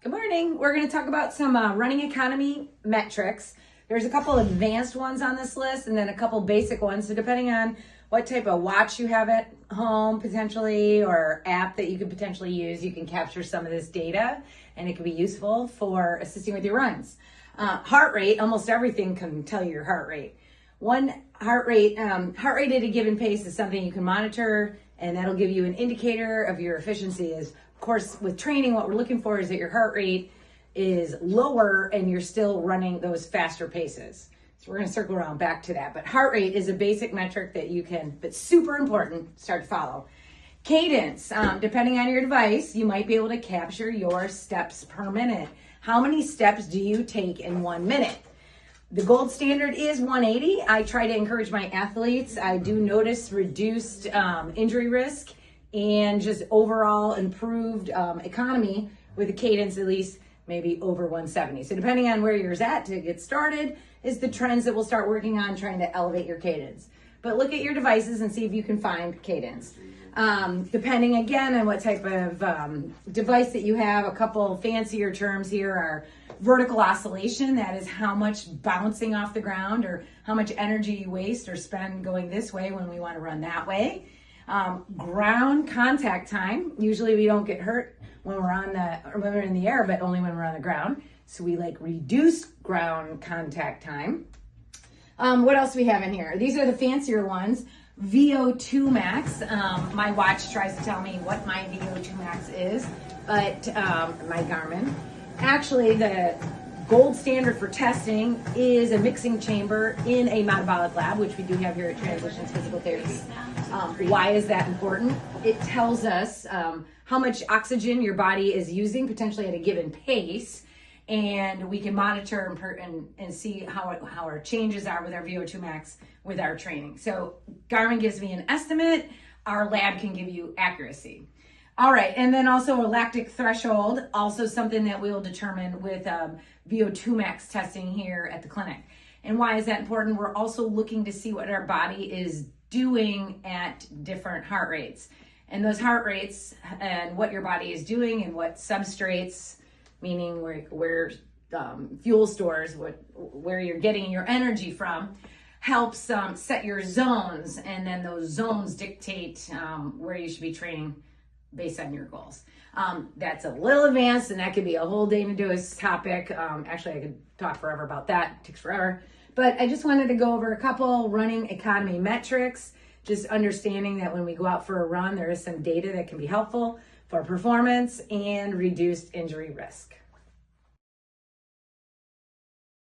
Good morning. We're going to talk about some running economy metrics. There's a couple advanced ones on this list and then a couple basic ones. So depending on what type of watch you have at home potentially or app that you could potentially use, you can capture some of this data and it can be useful for assisting with your runs. Heart rate, almost everything can tell you your heart rate. Heart rate at a given pace is something you can monitor, and that'll give you an indicator of your efficiency. Of course, with training, what we're looking for is that your heart rate is lower and you're still running those faster paces. So we're going to circle around back to that. But heart rate is a basic metric that you can, but super important, start to follow. Cadence, depending on your device, you might be able to capture your steps per minute. How many steps do you take in 1 minute? The gold standard is 180. I try to encourage my athletes. I do notice reduced injury risk and just overall improved economy with a cadence at least maybe over 170. So depending on where you're at to get started is the trends that we'll start working on trying to elevate your cadence. But look at your devices and see if you can find cadence. Depending again on what type of device that you have, a couple fancier terms here are vertical oscillation. That is how much bouncing off the ground or how much energy you waste or spend going this way when we want to run that way. Ground contact time. Usually we don't get hurt when we're in the air, but only when we're on the ground. So we like reduced ground contact time. What else do we have in here? These are the fancier ones. VO2 Max. My watch tries to tell me what my VO2 Max is, but my Garmin. Actually, the gold standard for testing is a mixing chamber in a metabolic lab, which we do have here at Transitions Physical Therapy. Why is that important? It tells us how much oxygen your body is using potentially at a given pace, and we can monitor and see how our changes are with our VO2 Max with our training. So Garmin gives me an estimate. Our lab can give you accuracy. All right, and then also a lactic threshold, also something that we'll determine with VO2 Max testing here at the clinic. And why is that important? We're also looking to see what our body is doing at different heart rates. And those heart rates and what your body is doing and what substrates, meaning where fuel stores, where you're getting your energy from, helps set your zones. And then those zones dictate where you should be training based on your goals. That's a little advanced, and that could be a whole day to do a topic. Actually, I could talk forever about that. It takes forever. But I just wanted to go over a couple running economy metrics, just understanding that when we go out for a run, there is some data that can be helpful for performance and reduced injury risk.